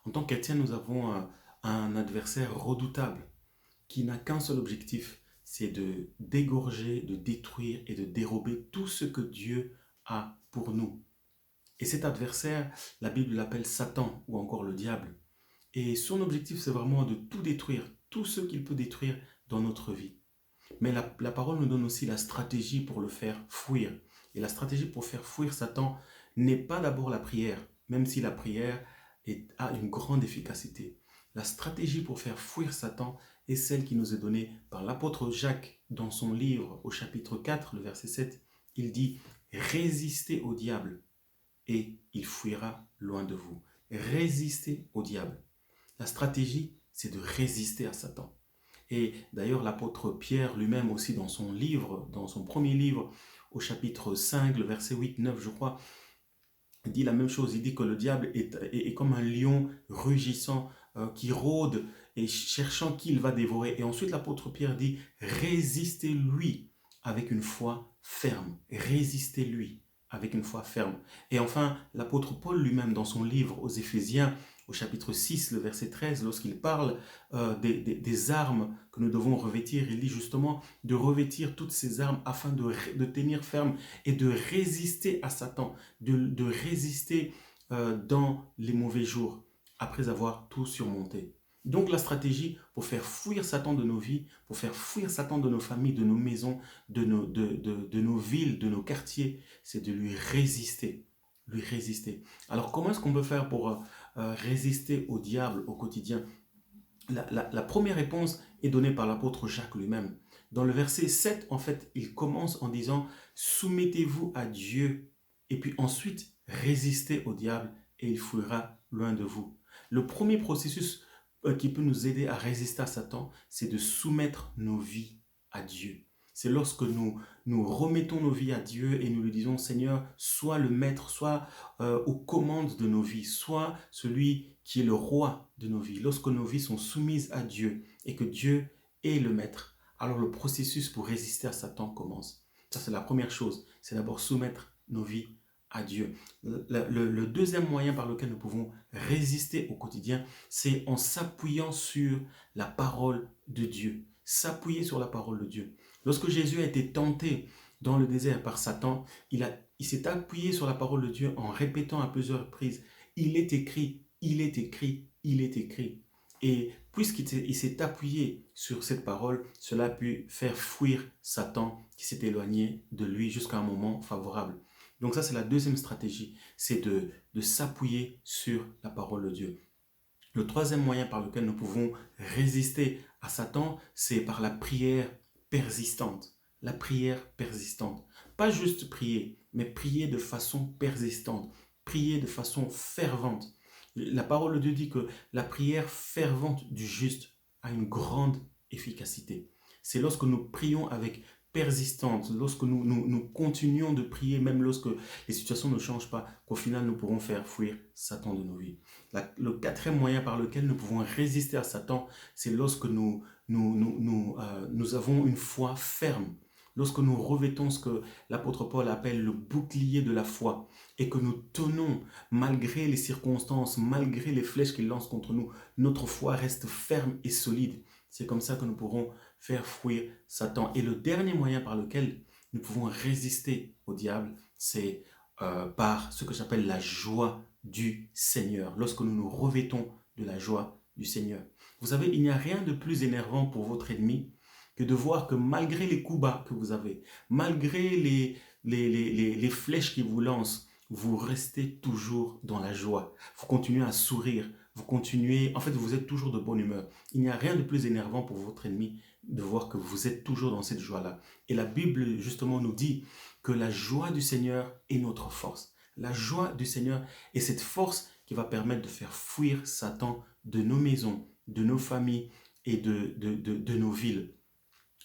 En tant que chrétien, nous avons un adversaire redoutable qui n'a qu'un seul objectif, c'est de dégorger, de détruire et de dérober tout ce que Dieu a pour nous. Et cet adversaire, la Bible l'appelle Satan ou encore le diable. Et son objectif, c'est vraiment de tout détruire, tout ce qu'il peut détruire dans notre vie. Mais la parole nous donne aussi la stratégie pour le faire fuir. Et la stratégie pour faire fuir Satan n'est pas d'abord la prière, même si la prière a une grande efficacité. La stratégie pour faire fuir Satan est celle qui nous est donnée par l'apôtre Jacques dans son livre au chapitre 4, le verset 7. Il dit « Résistez au diable et il fuira loin de vous. » Résistez au diable. La stratégie, c'est de résister à Satan. Et d'ailleurs, l'apôtre Pierre lui-même aussi dans son livre, dans son premier livre, au chapitre 5, le verset 8-9, je crois, dit la même chose. Il dit que le diable est comme un lion rugissant qui rôde et cherchant qui il va dévorer. Et ensuite, l'apôtre Pierre dit, résistez-lui avec une foi ferme. Résistez-lui avec une foi ferme. Et enfin, l'apôtre Paul lui-même dans son livre aux Éphésiens, au chapitre 6, le verset 13, lorsqu'il parle des armes que nous devons revêtir, il dit justement de revêtir toutes ces armes afin de tenir ferme et de résister à Satan, de résister dans les mauvais jours, après avoir tout surmonté. Donc la stratégie pour faire fuir Satan de nos vies, pour faire fuir Satan de nos familles, de nos maisons, de nos villes, de nos quartiers, c'est de lui résister. Lui résister. Alors comment est-ce qu'on peut faire pour résister au diable au quotidien? La première réponse est donnée par l'apôtre Jacques lui-même. Dans le verset 7, en fait, il commence en disant « Soumettez-vous à Dieu et puis ensuite résistez au diable et il fuira loin de vous. » Le premier processus qui peut nous aider à résister à Satan, c'est de soumettre nos vies à Dieu. C'est lorsque nous remettons nos vies à Dieu et nous lui disons « Seigneur, sois le maître, sois aux commandes de nos vies, sois celui qui est le roi de nos vies. » Lorsque nos vies sont soumises à Dieu et que Dieu est le maître, alors le processus pour résister à Satan commence. Ça, c'est la première chose. C'est d'abord soumettre nos vies à Dieu. Le deuxième moyen par lequel nous pouvons résister au quotidien, c'est en s'appuyant sur la parole de Dieu. S'appuyer sur la parole de Dieu. Lorsque Jésus a été tenté dans le désert par Satan, il s'est appuyé sur la parole de Dieu en répétant à plusieurs reprises « Il est écrit, il est écrit, il est écrit ». Et puisqu'il s'est appuyé sur cette parole, cela a pu faire fuir Satan qui s'est éloigné de lui jusqu'à un moment favorable. Donc ça, c'est la deuxième stratégie, c'est de s'appuyer sur la parole de Dieu. Le troisième moyen par lequel nous pouvons résister à Satan, c'est par la prière persistante. La prière persistante. Pas juste prier, mais prier de façon persistante. Prier de façon fervente. La parole de Dieu dit que la prière fervente du juste a une grande efficacité. C'est lorsque nous prions avec persistance, lorsque nous continuons de prier, même lorsque les situations ne changent pas, qu'au final nous pourrons faire fuir Satan de nos vies. Le quatrième moyen par lequel nous pouvons résister à Satan, c'est lorsque nous avons une foi ferme. Lorsque nous revêtons ce que l'apôtre Paul appelle le bouclier de la foi et que nous tenons malgré les circonstances, malgré les flèches qu'il lance contre nous, notre foi reste ferme et solide. C'est comme ça que nous pourrons faire fuir Satan. Et le dernier moyen par lequel nous pouvons résister au diable, c'est par ce que j'appelle la joie du Seigneur. Lorsque nous nous revêtons de la joie du Seigneur. Vous savez, il n'y a rien de plus énervant pour votre ennemi que de voir que malgré les coups bas que vous avez, malgré les flèches qu'il vous lance, vous restez toujours dans la joie. Vous continuez à sourire. Vous continuez, en fait, vous êtes toujours de bonne humeur. Il n'y a rien de plus énervant pour votre ennemi de voir que vous êtes toujours dans cette joie-là. Et la Bible, justement, nous dit que la joie du Seigneur est notre force. La joie du Seigneur est cette force qui va permettre de faire fuir Satan de nos maisons, de nos familles et de nos villes.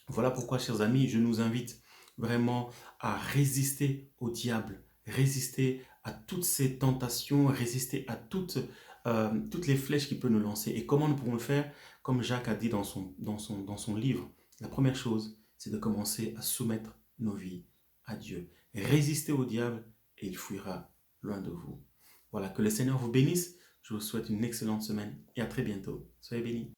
Voilà pourquoi, chers amis, je nous invite vraiment à résister au diable, résister à toutes ces tentations, résister à toutes les flèches qu'il peut nous lancer. Et comment nous pouvons le faire? Comme Jacques a dit dans son livre, la première chose, c'est de commencer à soumettre nos vies à Dieu. Résister au diable et il fuira loin de vous. Voilà, que le Seigneur vous bénisse. Je vous souhaite une excellente semaine et à très bientôt. Soyez bénis.